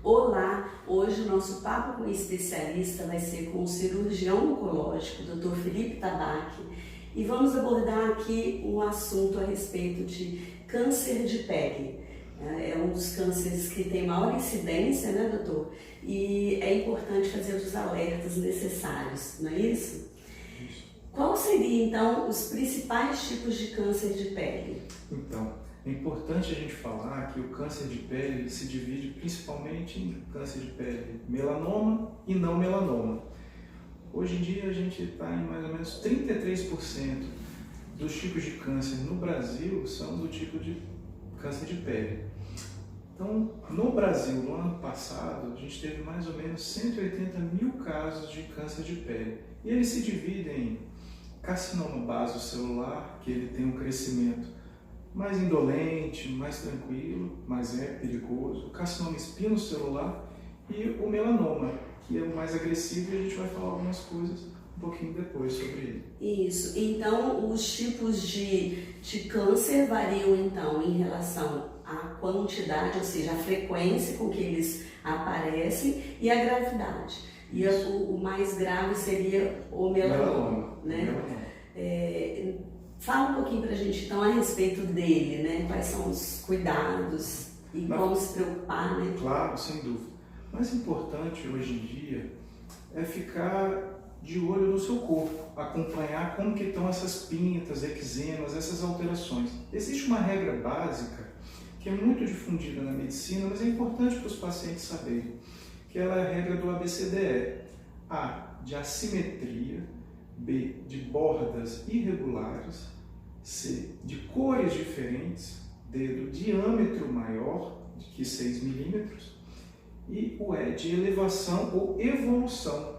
Olá! Hoje o nosso papo com o especialista vai ser com o cirurgião oncológico, Dr. Felipe Tabacchi, e vamos abordar aqui um assunto a respeito de câncer de pele. É um dos cânceres que tem maior incidência, né, doutor? E é importante fazer os alertas necessários, não é isso? Qual seria, então, os principais tipos de câncer de pele? Então, é importante a gente falar que o câncer de pele ele se divide principalmente em câncer de pele melanoma e não melanoma. Hoje em dia a gente está em mais ou menos 33% dos tipos de câncer no Brasil são do tipo de câncer de pele. Então, no Brasil, no ano passado, a gente teve mais ou menos 180 mil casos de câncer de pele. E eles se dividem em carcinoma basocelular, que ele tem um crescimento mais indolente, mais tranquilo, mas é perigoso, o carcinoma espinocelular e o melanoma, que é o mais agressivo, e a gente vai falar algumas coisas um pouquinho depois sobre ele. Isso, então os tipos de câncer variam então em relação à quantidade, ou seja, a frequência com que eles aparecem e a gravidade. E o mais grave seria o melanoma, né? Melanoma. Fala um pouquinho pra gente então a respeito dele, né? Quais são os cuidados e como se preocupar, né? Claro, sem dúvida. O mais importante hoje em dia é ficar de olho no seu corpo, acompanhar como que estão essas pintas, eczemas, essas alterações. Existe uma regra básica que é muito difundida na medicina, mas é importante para os pacientes saberem, que ela é a regra do ABCDE. A, de assimetria, B, de bordas irregulares, C, de cores diferentes, D, do diâmetro maior que 6 milímetros, e o E, de elevação ou evolução.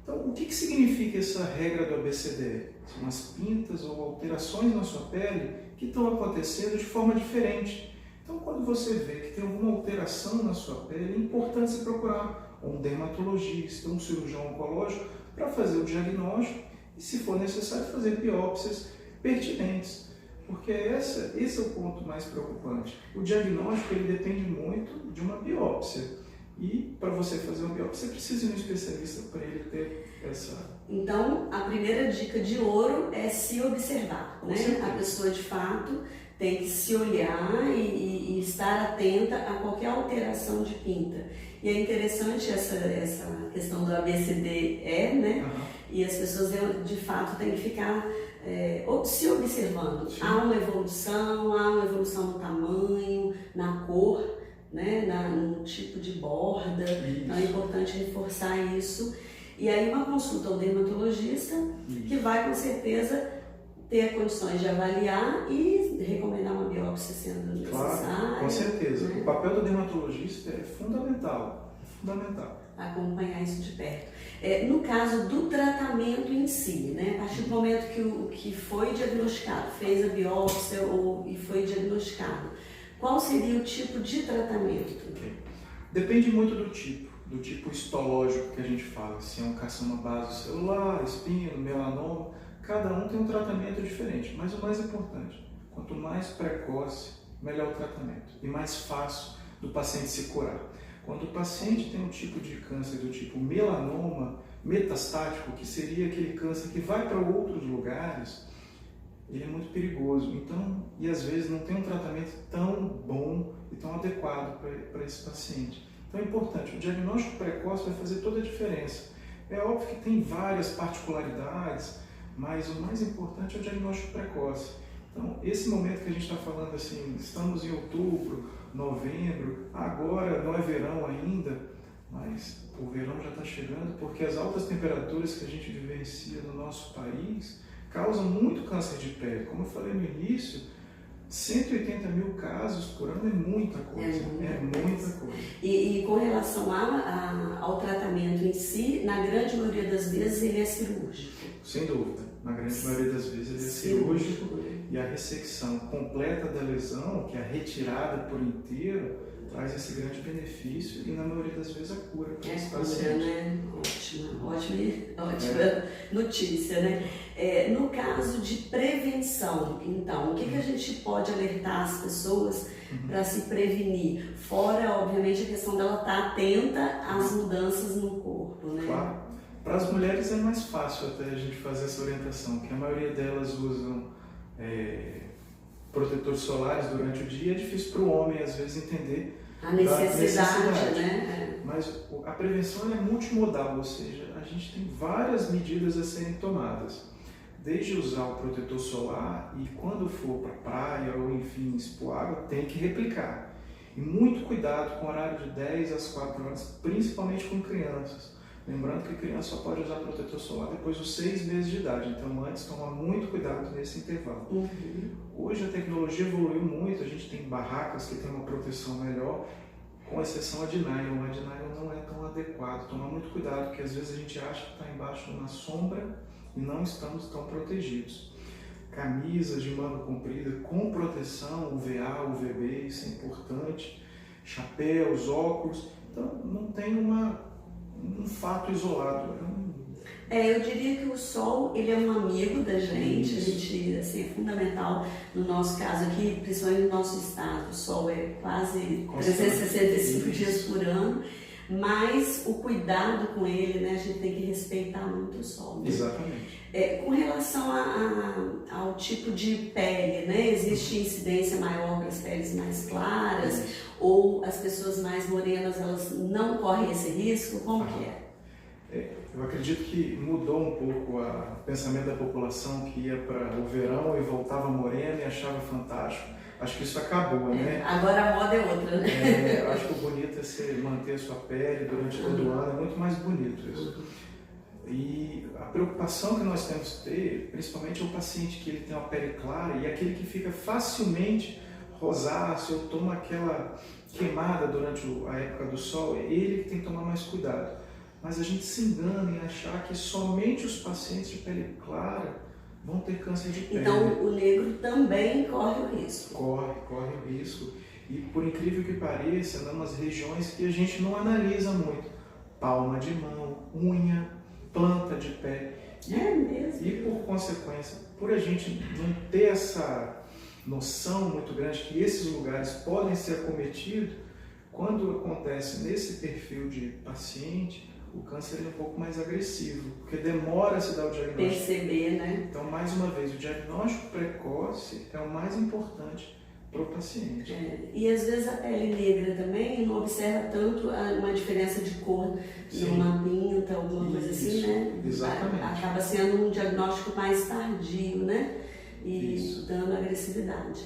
Então, o que significa essa regra do ABCDE? São as pintas ou alterações na sua pele que estão acontecendo de forma diferente. Então, quando você vê que tem alguma alteração na sua pele, é importante você procurar um dermatologista, um cirurgião oncológico para fazer o diagnóstico e, se for necessário, fazer biópsias pertinentes. Porque esse é o ponto mais preocupante. O diagnóstico ele depende muito de uma biópsia. E para você fazer uma biópsia, você precisa ir no especialista para ele ter essa... Então, a primeira dica de ouro é se observar, né? A pessoa, de fato, tem que se olhar e estar atenta a qualquer alteração de pinta. E é interessante essa questão do ABCDE, né? Uhum. E as pessoas, de fato, têm que ficar se observando. Sim. Há uma evolução no tamanho, na cor, né, no tipo de borda. Então é importante reforçar isso. E aí uma consulta ao dermatologista, que vai com certeza ter condições de avaliar e recomendar uma biópsia sendo necessária. Claro, com certeza. Né? O papel do dermatologista é fundamental. Acompanhar isso de perto. No caso do tratamento em si, né, a partir do momento que foi diagnosticado, fez a biópsia e foi diagnosticado, qual seria o tipo de tratamento? Okay. Depende muito do tipo histológico que a gente fala, se é um carcinoma basocelular, espino, melanoma, cada um tem um tratamento diferente, mas o mais importante, quanto mais precoce, melhor o tratamento e mais fácil do paciente se curar. Quando o paciente tem um tipo de câncer do tipo melanoma metastático, que seria aquele câncer que vai para outros lugares, ele é muito perigoso, então, e às vezes não tem um tratamento tão bom e tão adequado para esse paciente. Então é importante, o diagnóstico precoce vai fazer toda a diferença. É óbvio que tem várias particularidades, mas o mais importante é o diagnóstico precoce. Então, esse momento que a gente está falando assim, estamos em outubro, novembro, agora não é verão ainda, mas o verão já está chegando, porque as altas temperaturas que a gente vivencia no nosso país causam muito câncer de pele. Como eu falei no início, 180 mil casos por ano é muita coisa. É muita coisa. E com relação ao tratamento em si, na grande maioria das vezes ele é cirúrgico? Sem dúvida. Na grande maioria das vezes ele é cirúrgico. E a ressecção completa da lesão, que é a retirada por inteiro, traz esse grande benefício e na maioria das vezes a cura para esse paciente. Né? Ótima notícia, né? No caso de prevenção, então, o que a gente pode alertar as pessoas para se prevenir. Fora, obviamente, a questão dela estar atenta às mudanças no corpo, né? Claro. Para as mulheres é mais fácil até a gente fazer essa orientação, porque a maioria delas usam protetores solares durante o dia. É difícil para o homem, às vezes, entender a necessidade, né? Mas a prevenção é multimodal, ou seja, a gente tem várias medidas a serem tomadas. Desde usar o protetor solar e quando for para a praia ou enfim expor água, tem que replicar. E muito cuidado com o horário de 10 às 4 horas, principalmente com crianças. Lembrando que a criança só pode usar protetor solar depois dos 6 meses de idade, então antes tomar muito cuidado nesse intervalo. Hoje a tecnologia evoluiu muito, a gente tem barracas que tem uma proteção melhor, com exceção a de nylon. A de nylon não é tão adequado, tomar muito cuidado, porque às vezes a gente acha que está embaixo de uma sombra e não estamos tão protegidos. Camisas de manga comprida com proteção, UVA, UVB, isso é importante, chapéus, óculos, então não tem um fato isolado. Eu diria que o sol, ele é um amigo da gente, assim, é fundamental no nosso caso aqui, principalmente no nosso estado. O sol é quase 365 dias por ano, mas o cuidado com ele, né, a gente tem que respeitar muito o sol. Né? Exatamente. Com relação ao tipo de pele, né, existe incidência maior para as peles mais claras, ou as pessoas mais morenas, elas não correm esse risco? Como que é? Eu acredito que mudou um pouco o pensamento da população que ia para o verão e voltava morena e achava fantástico. Acho que isso acabou, né? Agora a moda é outra, né? Eu acho que o bonito é você manter a sua pele durante todo o ano, é muito mais bonito isso. E a preocupação que nós temos que ter, principalmente é o paciente que ele tem uma pele clara e aquele que fica facilmente rosáceo, ou toma aquela queimada durante a época do sol, é ele que tem que tomar mais cuidado. Mas a gente se engana em achar que somente os pacientes de pele clara vão ter câncer de pele. Então o negro também corre o risco. Corre o risco. E por incrível que pareça, nas regiões que a gente não analisa muito. Palma de mão, unha, planta de pé. É mesmo? E por consequência, por a gente não ter essa noção muito grande que esses lugares podem ser acometidos, quando acontece nesse perfil de paciente, o câncer é um pouco mais agressivo, porque demora a se dar o diagnóstico. Perceber, né? Então, mais uma vez, o diagnóstico precoce é o mais importante para o paciente. E às vezes a pele negra também não observa tanto uma diferença de cor numa pinta, alguma coisa assim, né? Exatamente. Acaba sendo um diagnóstico mais tardio, né? E dando agressividade.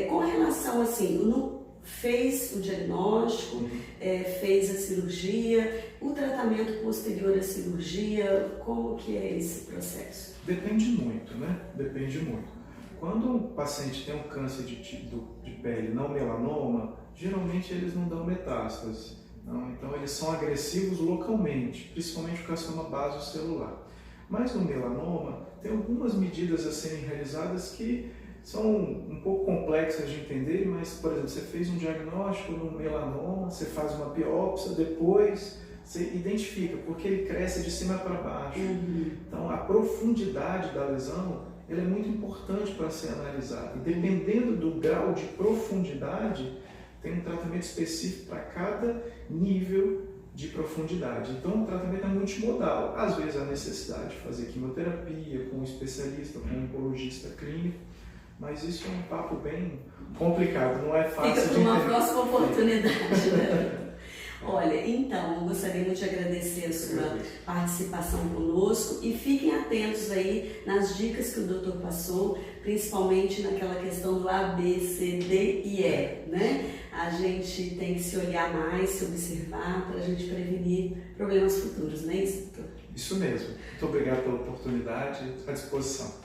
Com relação assim, fez o diagnóstico, fez a cirurgia, o tratamento posterior à cirurgia, como que é esse processo? Depende muito, né? Depende muito. Quando o paciente tem um câncer de pele não melanoma, geralmente eles não dão metástase. Não? Então eles são agressivos localmente, principalmente o carcinoma basocelular. Mas no melanoma, tem algumas medidas a serem realizadas que são um pouco complexas de entender, mas, por exemplo, você fez um diagnóstico no melanoma, você faz uma biópsia, depois você identifica, porque ele cresce de cima para baixo. Então, a profundidade da lesão ela é muito importante para ser analisada. E dependendo do grau de profundidade, tem um tratamento específico para cada nível de profundidade. Então, o tratamento é multimodal. Às vezes, há necessidade de fazer quimioterapia com um especialista, com um oncologista clínico, mas isso é um papo bem complicado, não é fácil de entender. Fica para uma próxima oportunidade, né? Olha, então, eu gostaria muito de agradecer a sua participação conosco e fiquem atentos aí nas dicas que o doutor passou, principalmente naquela questão do A, B, C, D e E, né? A gente tem que se olhar mais, se observar para a gente prevenir problemas futuros, não é isso, doutor? Isso mesmo. Muito obrigado pela oportunidade, à disposição.